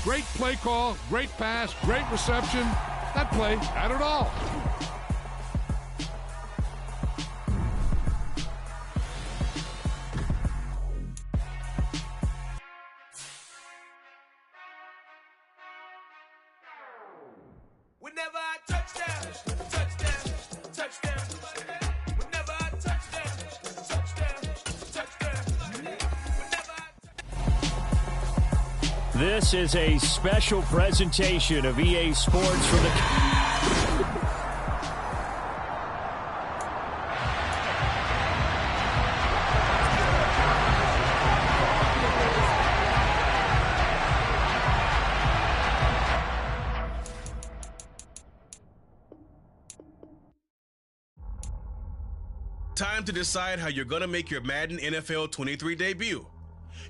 Great play call, great pass, great reception. That play had it all. Whenever I touchdown, touchdown, touchdown. Whenever I touchdown, touchdown, touchdown. This is a special presentation of EA Sports from the... Time to decide how you're going to make your Madden NFL 23 debut.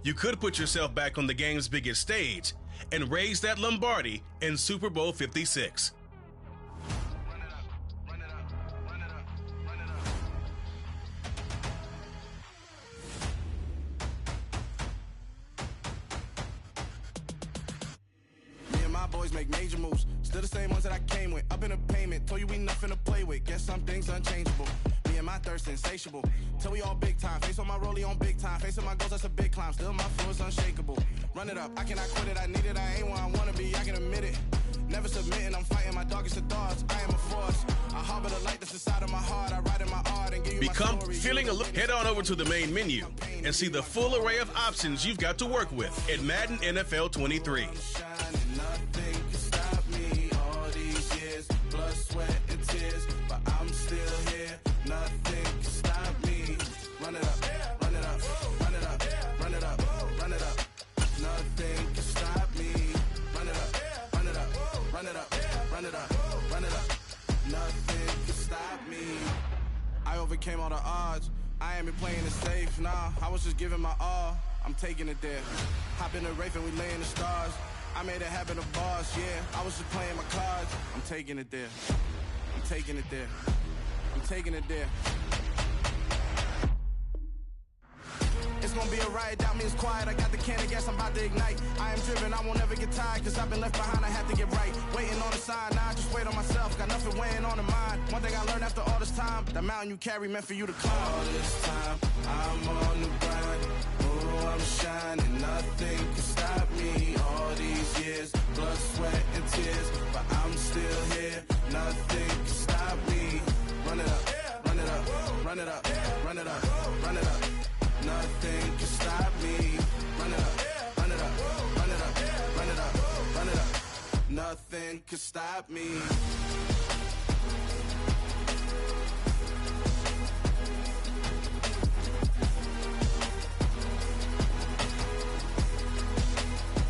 You could put yourself back on the game's biggest stage and raise that Lombardi in Super Bowl 56. Me and my boys make major moves. Still the same ones that I came with. Up in a payment. Told you we nothing to play with. Guess some things unchangeable. Me and my thirst insatiable. Till we all big time. Face on my rollie on big time. Facing my goals, that's a big climb. Still my flow is unshakable. Run it up. I cannot quit it. I need it. I ain't where I wanna be. I can admit it. Never submitting. I'm fighting my darkest of thoughts. I am a force. I harbor the light that's inside of my heart. I ride in my art and give you Become my story. feeling a look. Head on over to the main menu and see the full array of options you've got to work with at Madden NFL 23. Nothing can stop me all these years. Blood, sweat, and tears. But I'm still here. Nothing can stop me. Run it up, run it up, run it up, run it up, run it up. Nothing can stop me. Run it up, run it up, run it up, run it up, run it up. Nothing can stop me. I overcame all the odds. I ain't been playing it safe, nah. I was just giving my all. I'm taking it there. Hop in the Wraith and we lay in the stars. I made it happen, the boss, yeah. I was just playing my cards. I'm taking it there. I'm taking it there. I'm taking it there. It's gonna be a riot, doubt me, it's quiet. I got the can of gas, I'm about to ignite. I am driven, I won't ever get tired, cause I've been left behind, I have to get right. Waiting on the sign, now I just wait on myself. Got nothing weighing on the mind. One thing I learned after all this time, the mountain you carry meant for you to climb. All this time, I'm on the grind. Oh, I'm shining, nothing can stop me. All these years, blood, sweat, and tears. But I'm still here, nothing can stop me. Run it up, run it up, run it up, run it up, run it up. Nothing can stop me. Run it up, run it up, run it up, run it up, run it up. Nothing can stop me.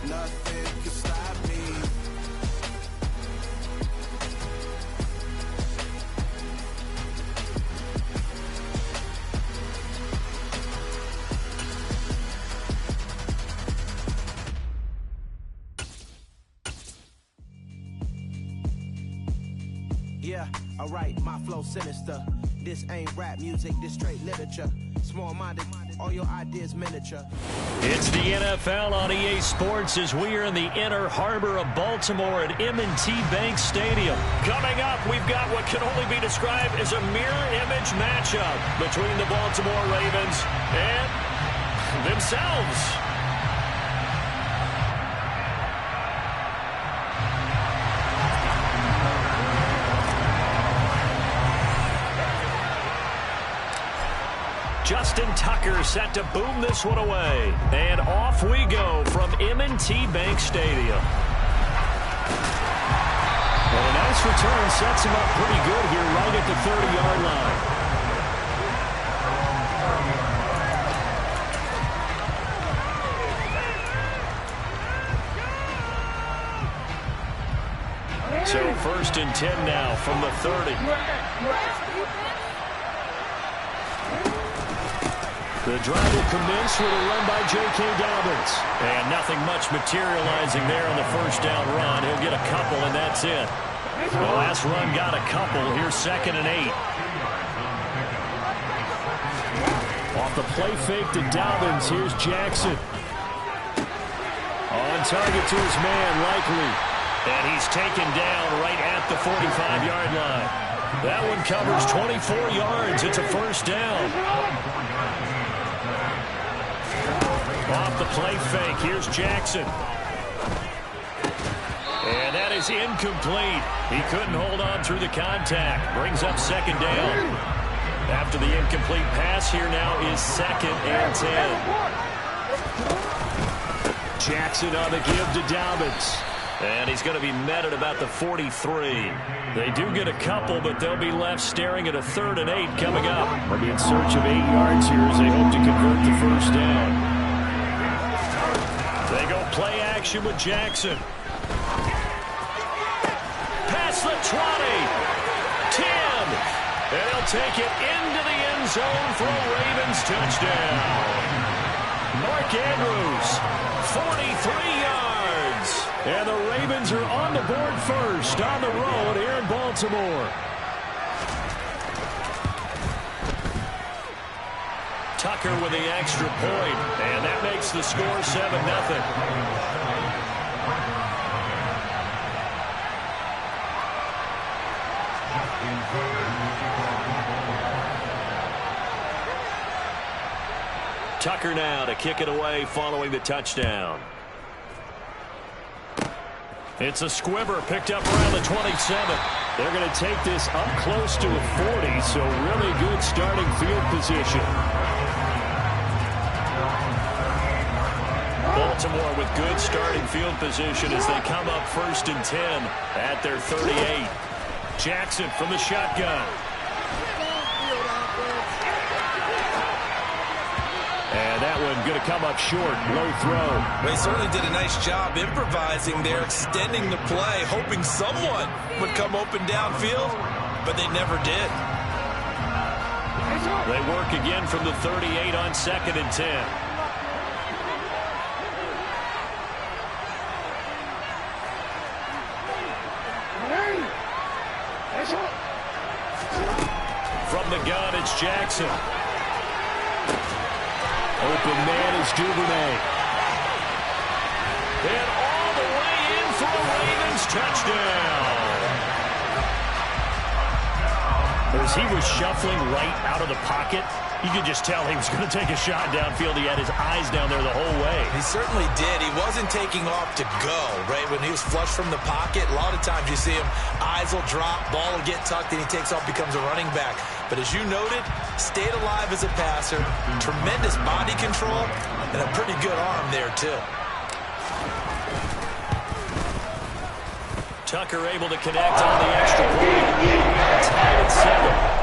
Nothing can stop me. Yeah, alright, my flow sinister. This ain't rap music, this straight literature. Small-minded, all your ideas miniature. It's the NFL on EA Sports as we are in the inner harbor of Baltimore at M&T Bank Stadium. Coming up, we've got what can only be described as a mirror image matchup between the Baltimore Ravens and themselves. Justin Tucker set to boom this one away. And off we go from M&T Bank Stadium. Well, a nice return sets him up pretty good here right at the 30-yard line. So 1st and 10 now from the 30. The drive will commence with a run by J.K. Dobbins. And nothing much materializing there on the first down run. He'll get a couple, and that's it. The last run got a couple. Here's 2nd and 8. Off the play fake to Dobbins. Here's Jackson. Oh, on target to his man, Likely. And he's taken down right at the 45-yard line. That one covers 24 yards. It's a first down. Off the play fake, here's Jackson. And that is incomplete. He couldn't hold on through the contact. Brings up second down. After the incomplete pass, here now is 2nd and 10. Jackson on the give to Dobbins. And he's going to be met at about the 43. They do get a couple, but they'll be left staring at a 3rd and 8 coming up. They'll be in search of 8 yards here as they hope to convert the first down. They go play action with Jackson. Past the 20. 10. And he'll take it into the end zone for a Ravens touchdown. Mark Andrews, 43 yards. And the Ravens are on the board first on the road here in Baltimore. Tucker with the extra point, and that makes the score 7-0. Tucker now to kick it away following the touchdown. It's a squibber picked up around the 27. They're going to take this up close to a 40, so really good starting field position. Baltimore with good starting field position as they come up 1st and 10 at their 38. Jackson from the shotgun. And that one going to come up short. Low throw. They certainly did a nice job improvising there, extending the play, hoping someone would come open downfield, but they never did. They work again from the 38 on 2nd and 10. From the gun, it's Jackson. Open man is Duvernay. And all the way in for a Ravens touchdown. As he was shuffling right out of the pocket, you could just tell he was going to take a shot downfield. He had his eyes down there the whole way. He certainly did. He wasn't taking off to go, right? When he was flush from the pocket, a lot of times you see him, eyes will drop, ball will get tucked, and he takes off, becomes a running back. But as you noted, stayed alive as a passer, tremendous body control, and a pretty good arm there, too. Tucker able to connect on the extra point. Tied at 7.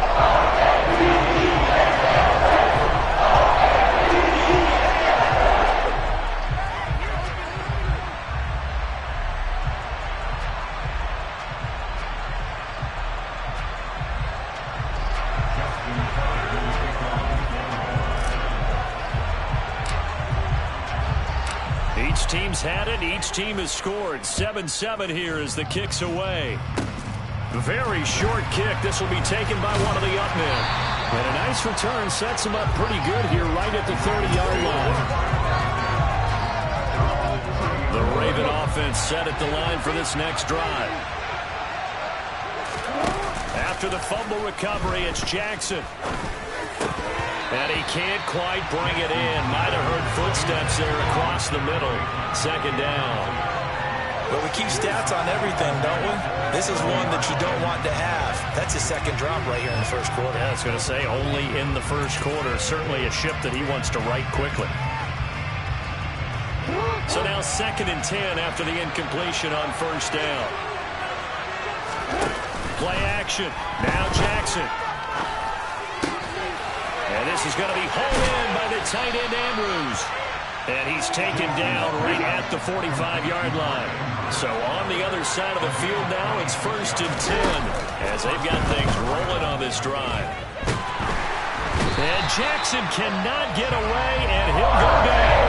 Each team's had it. Each team has scored. 7-7 here as the kick's away. Very short kick. This will be taken by one of the up men. And a nice return sets him up pretty good here right at the 30-yard line. The Raven offense set at the line for this next drive. After the fumble recovery, it's Jackson. And he can't quite bring it in. Might have heard footsteps there across the middle. 2nd down. But we keep stats on everything, don't we? This is one that you don't want to have. That's his 2nd drop right here in the 1st quarter. Yeah, I was going to say only in the 1st quarter. Certainly a ship that he wants to right quickly. So now 2nd and 10 after the incompletion on 1st down. Play action. Now Jackson. And this is going to be hauled in by the tight end Andrews. And he's taken down right at the 45-yard line. So on the other side of the field now, it's 1st and 10 as they've got things rolling on this drive. And Jackson cannot get away, and he'll go down.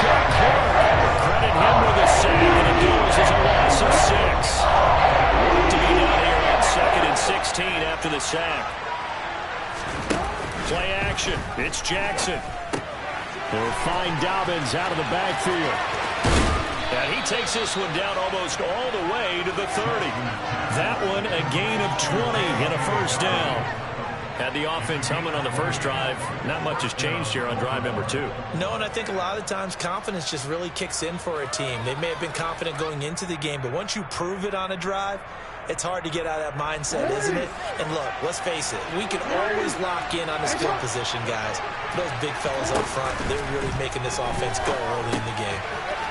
Chuck Clark, credit him with a save, and it goes as a loss of 6. To be down here on 2nd and 16 after the sack. Play action. It's Jackson. They'll find Dobbins out of the backfield. And he takes this one down almost all the way to the 30. That one a gain of 20 and a first down. Had the offense humming on the first drive. Not much has changed here on drive number 2. No, and I think a lot of times confidence just really kicks in for a team. They may have been confident going into the game, but once you prove it on a drive, it's hard to get out of that mindset, isn't it? And look, let's face it, we can always lock in on the skill position, guys. Those big fellas up front, they're really making this offense go early in the game.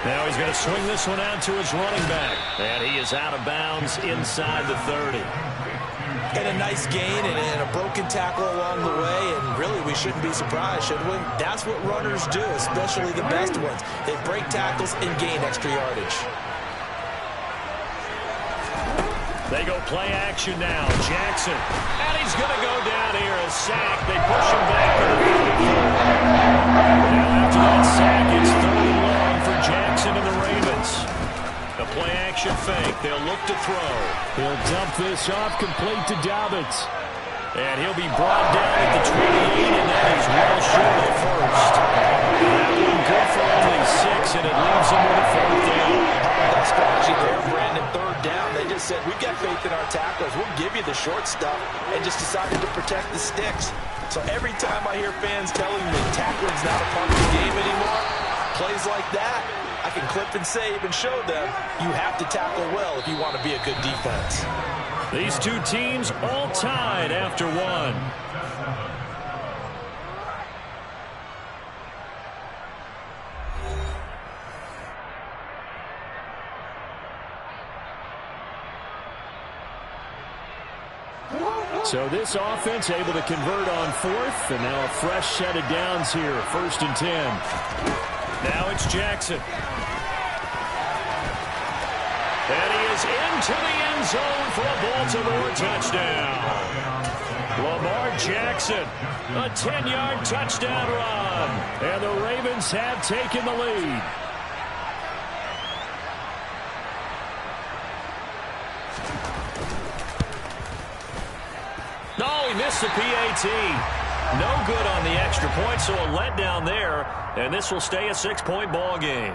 Now he's going to swing this one out to his running back. And he is out of bounds inside the 30. And a nice gain and a broken tackle along the way, and really we shouldn't be surprised, should we? That's what runners do, especially the best ones. They break tackles and gain extra yardage. They go play action now. Jackson. And he's going to go down here. A sack. They push him back to the 34. Now after that sack, it's 3rd and long for Jackson and the Ravens. A play action fake. They'll look to throw. He'll dump this off complete to Dobbins. And he'll be brought down at the 28, and that is well short of first. That one good for only 6, and it leaves him with a 4th down. That strategy there, Brandon, 3rd down. They just said, we've got faith in our tacklers. We'll give you the short stuff, and just decided to protect the sticks. So every time I hear fans telling me tackling's not a part of the game anymore, plays like that, I can clip and save and show them you have to tackle well if you want to be a good defense. These two teams all tied after 1. So this offense able to convert on 4th, and now a fresh set of downs here, 1st and 10. Now it's Jackson. And he is into the end zone for a Baltimore touchdown. Lamar Jackson, a 10-yard touchdown run. And the Ravens have taken the lead. No, he missed the PAT. No good on the extra point, so a letdown there. And this will stay a 6-point ball game.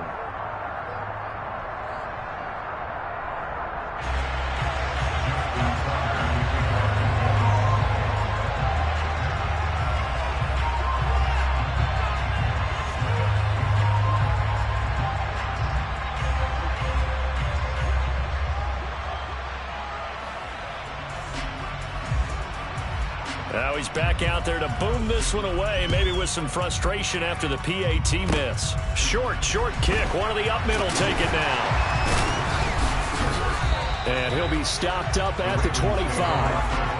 Now he's back out there to boom this one away, maybe with some frustration after the PAT miss. Short kick. One of the up middle take it now. And he'll be stopped up at the 25.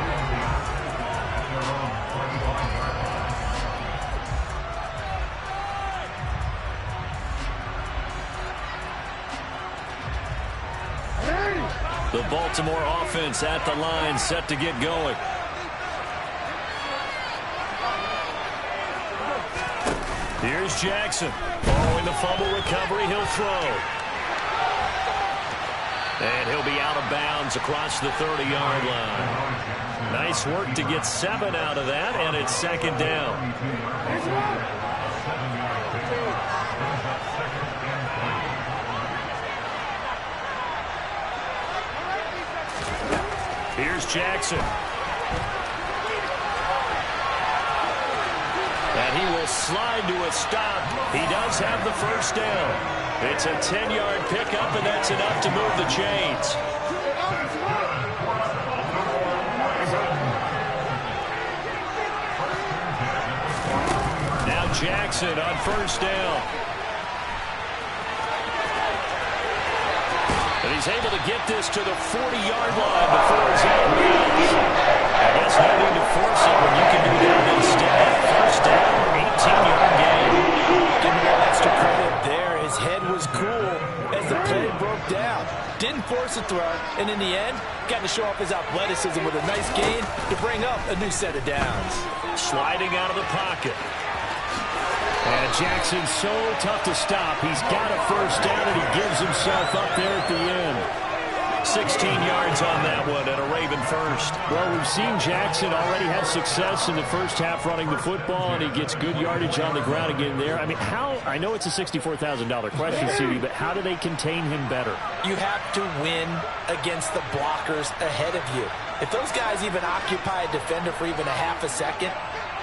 The Baltimore offense at the line, set to get going. Here's Jackson. Following the fumble recovery, he'll throw. And he'll be out of bounds across the 30-yard line. Nice work to get 7 out of that, and it's 2nd down. Here's Jackson. And he will slide to a stop. He does have the first down. It's a 10-yard pickup, and that's enough to move the chains. Now Jackson on first down. And he's able to get this to the 40-yard line before he's out of bounds. I guess no need to force it when you can do that instead. First down, 18-yard gain. Give him that extra credit there. His head was cool as the play broke down. Didn't force a throw, and in the end, got to show off his athleticism with a nice gain to bring up a new set of downs. Sliding out of the pocket. And Jackson's so tough to stop. He's got a first down, and he gives himself up there at the end. 16 yards on that one and a Raven first. Well, we've seen Jackson already have success in the first half running the football, and he gets good yardage on the ground again there. I mean, I know it's a $64,000 question, CD, but how do they contain him better? You have to win against the blockers ahead of you. If those guys even occupy a defender for even a half a second,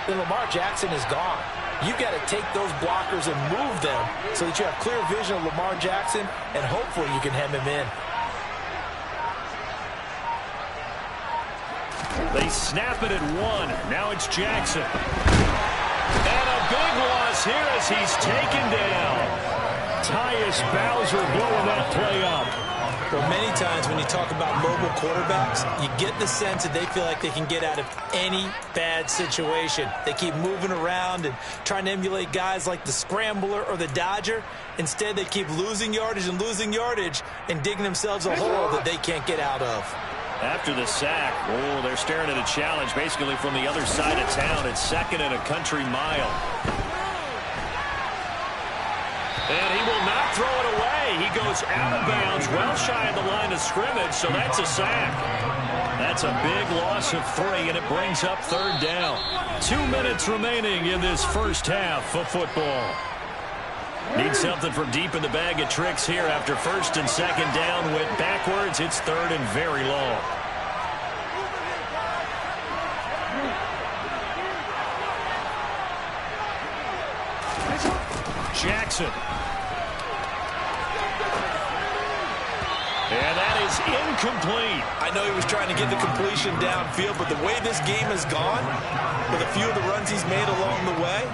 then Lamar Jackson is gone. You've got to take those blockers and move them so that you have clear vision of Lamar Jackson, and hopefully you can hem him in. They snap it at 1. Now it's Jackson. And a big loss here as he's taken down. Tyus Bowser blowing that play up. Well, many times when you talk about mobile quarterbacks, you get the sense that they feel like they can get out of any bad situation. They keep moving around and trying to emulate guys like the Scrambler or the Dodger. Instead, they keep losing yardage and digging themselves a hole that they can't get out of. After the sack, they're staring at a challenge basically from the other side of town. It's 2nd and a country mile. And he will not throw it away. He goes out of bounds, well shy of the line of scrimmage, so that's a sack. That's a big loss of 3, and it brings up 3rd down. 2 minutes remaining in this first half of football. Need something from deep in the bag of tricks here after 1st and 2nd down. Went backwards. It's 3rd and very long. Jackson. And that is incomplete. I know he was trying to get the completion downfield, but the way this game has gone, with a few of the runs he's made along the way,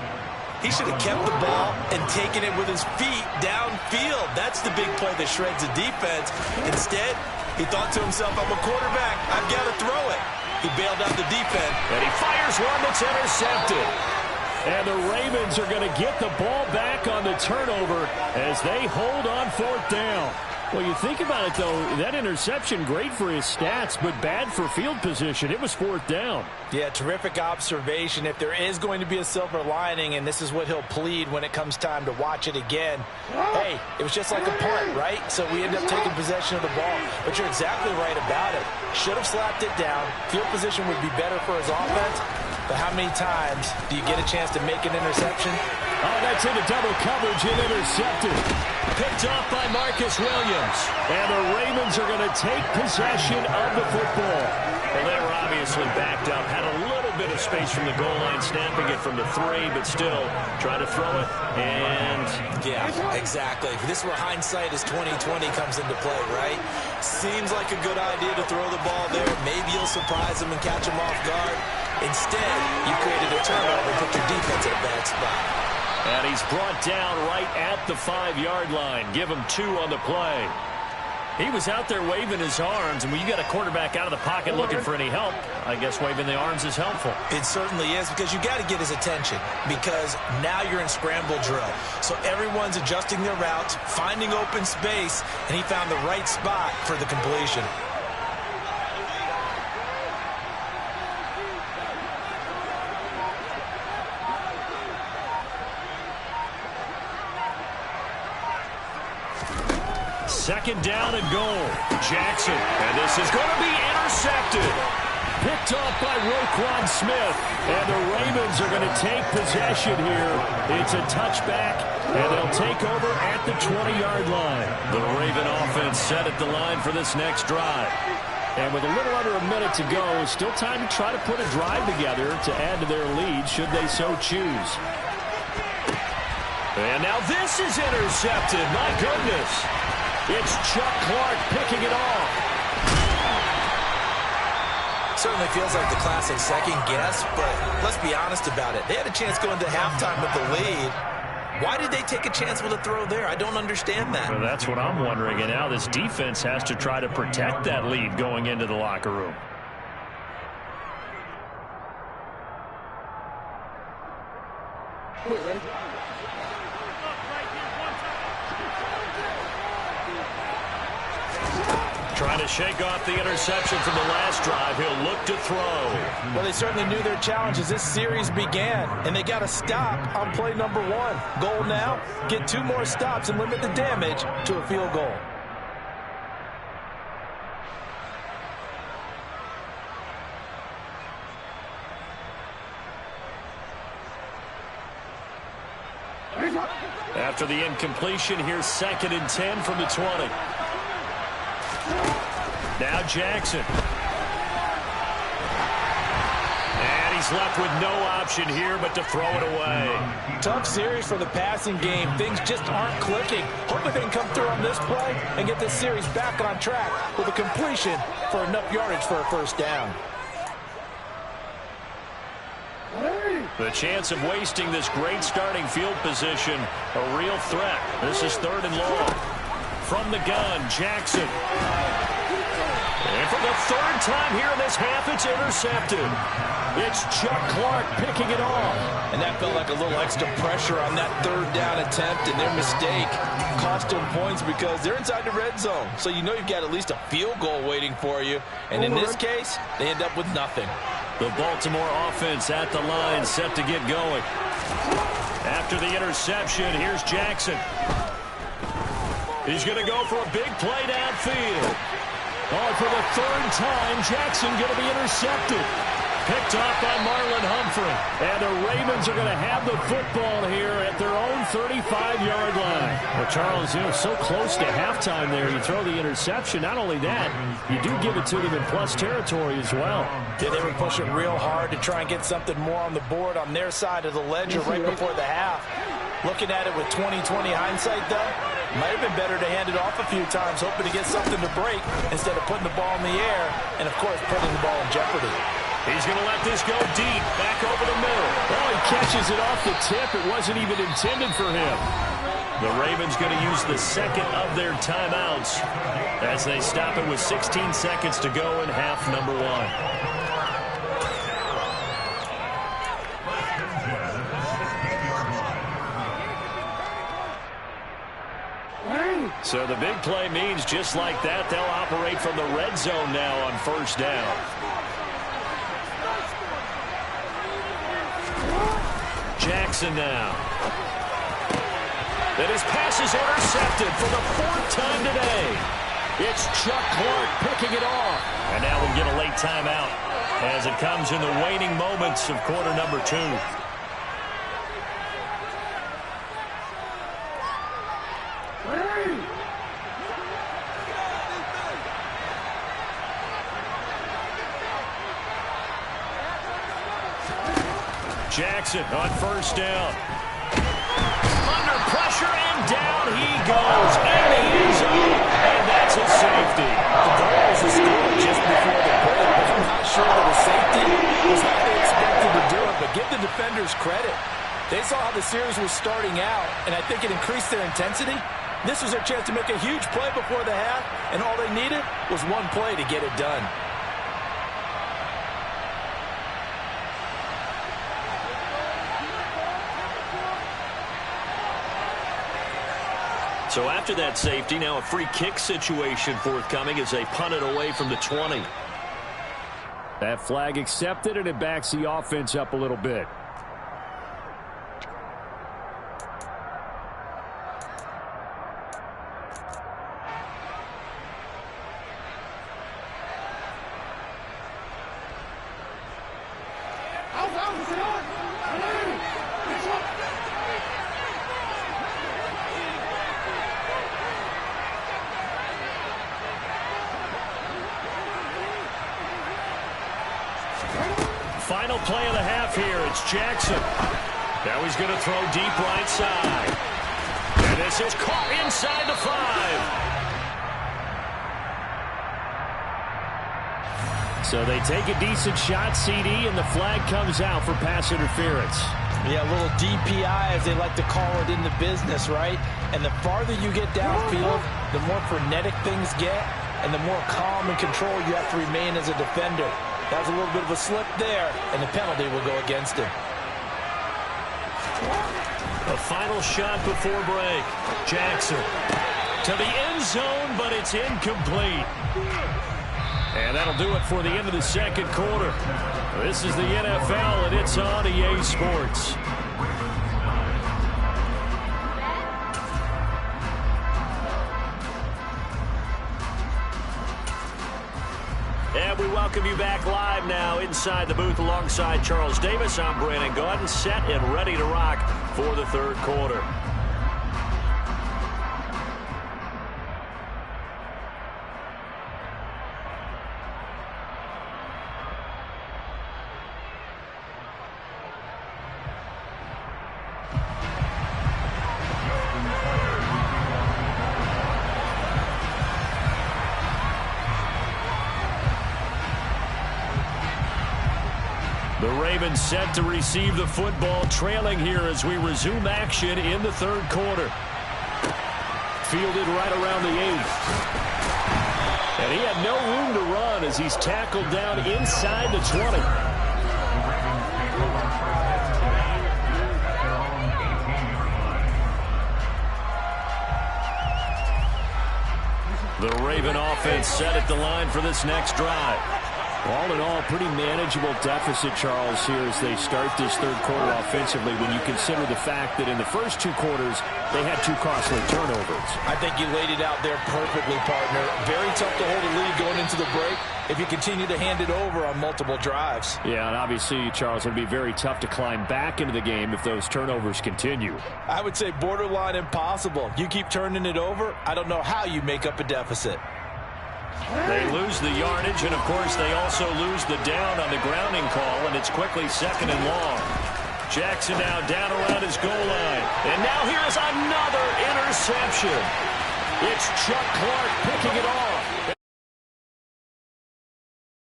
he should have kept the ball and taken it with his feet downfield. That's the big play that shreds the defense. Instead, he thought to himself, I'm a quarterback. I've got to throw it. He bailed out the defense. And he fires one that's intercepted. And the Ravens are going to get the ball back on the turnover as they hold on 4th down. Well, you think about it, though, that interception, great for his stats, but bad for field position. It was 4th down. Yeah, terrific observation. If there is going to be a silver lining, and this is what he'll plead when it comes time to watch it again, hey, it was just like a punt, right? So we end up taking possession of the ball. But you're exactly right about it. Should have slapped it down. Field position would be better for his offense. But how many times do you get a chance to make an interception? Oh, that's into double coverage and intercepted. Picked off by Marcus Williams. And the Ravens are going to take possession of the football. Well, they were obviously backed up. Had a little bit of space from the goal line, snapping it from the 3, but still trying to throw it. And yeah, exactly. This is where hindsight is 20/20 comes into play, right? Seems like a good idea to throw the ball there. Maybe you'll surprise them and catch them off guard. Instead, you created a turnover and put your defense in a bad spot. And he's brought down right at the 5-yard line. Give him 2 on the play. He was out there waving his arms, and when you got a quarterback out of the pocket looking for any help, I guess waving the arms is helpful. It certainly is, because you got to get his attention, because now you're in scramble drill. So everyone's adjusting their routes, finding open space, and he found the right spot for the completion. Second down and goal. Jackson. And this is going to be intercepted. Picked off by Roquan Smith. And the Ravens are going to take possession here. It's a touchback, and they'll take over at the 20-yard line. The Raven offense set at the line for this next drive. And with a little under a minute to go, still time to try to put a drive together to add to their lead, should they so choose. And now this is intercepted. My goodness. It's Chuck Clark picking it off. Certainly feels like the classic second guess, but let's be honest about it. They had a chance going to halftime with the lead. Why did they take a chance with a throw there? I don't understand that. Well, that's what I'm wondering. And now this defense has to try to protect that lead going into the locker room. Ready? Trying to shake off the interception from the last drive. He'll look to throw. Well, they certainly knew their challenge as this series began, and they got to stop on play number 1. Goal now, get 2 more stops and limit the damage to a field goal. After the incompletion, here's 2nd and 10 from the 20. Now Jackson. And he's left with no option here but to throw it away. Tough series for the passing game. Things just aren't clicking. Hoping they can come through on this play and get this series back on track with a completion for enough yardage for a first down. The chance of wasting this great starting field position, a real threat. This is 3rd and long. From the gun, Jackson. And for the 3rd time here in this half, it's intercepted. It's Chuck Clark picking it off. And that felt like a little extra pressure on that 3rd down attempt, and their mistake cost them points because they're inside the red zone. So you know you've got at least a field goal waiting for you. And in this case, they end up with nothing. The Baltimore offense at the line, set to get going. After the interception, here's Jackson. He's going to go for a big play downfield. Oh, for the 3rd time, Jackson going to be intercepted. Picked off by Marlon Humphrey. And the Ravens are going to have the football here at their own 35-yard line. Well, Charles, so close to halftime there. You throw the interception. Not only that, you do give it to them in plus territory as well. Yeah, they were pushing real hard to try and get something more on the board on their side of the ledger right before the half. Looking at it with 20/20 hindsight, though, might have been better to hand it off a few times, hoping to get something to break instead of putting the ball in the air and, of course, putting the ball in jeopardy. He's going to let this go deep, back over the middle. Well, he catches it off the tip. It wasn't even intended for him. The Ravens going to use the 2nd of their timeouts as they stop it with 16 seconds to go in half number 1. So the big play means just like that, they'll operate from the red zone now on 1st down. Jackson now. And his pass is intercepted for the 4th time today. It's Chuck Clark picking it off. And now we'll get a late timeout as it comes in the waning moments of quarter number 2. Jackson on 1st down. Under pressure and down he goes. And the end zone. And that's a safety. The goal was a score just before the break. I'm not sure that a safety was how they expected to do it, but give the defenders credit. They saw how the series was starting out, and I think it increased their intensity. This was their chance to make a huge play before the half, and all they needed was one play to get it done. So after that safety, now a free kick situation forthcoming as they punt it away from the 20. That flag accepted, and it backs the offense up a little bit. Final play of the half here. It's Jackson. Now he's going to throw deep right side. And this is caught inside the 5. So they take a decent shot, CD, and the flag comes out for pass interference. Yeah, a little DPI, as they like to call it in the business, right? And the farther you get downfield, the more frenetic things get, and the more calm and control you have to remain as a defender. That was a little bit of a slip there, and the penalty will go against him. A final shot before break. Jackson to the end zone, but it's incomplete. And that'll do it for the end of the 2nd quarter. This is the NFL, and it's on EA Sports. And we welcome you back live now inside the booth alongside Charles Davis. I'm Brandon Gaudin, set and ready to rock for the 3rd quarter. The Ravens set to receive the football, trailing here as we resume action in the third quarter. Fielded right around the 8. And he had no room to run as he's tackled down inside the 20. The Raven offense set at the line for this next drive. All in all, pretty manageable deficit, Charles, here as they start this third quarter offensively when you consider the fact that in the first 2 quarters, they had 2 costly turnovers. I think you laid it out there perfectly, partner. Very tough to hold a lead going into the break if you continue to hand it over on multiple drives. Yeah, and obviously, Charles, it would be very tough to climb back into the game if those turnovers continue. I would say borderline impossible. You keep turning it over, I don't know how you make up a deficit. They lose the yardage, and of course they also lose the down on the grounding call, and it's quickly 2nd and long. Jackson now down around his goal line. And now here's another interception. It's Chuck Clark picking it off.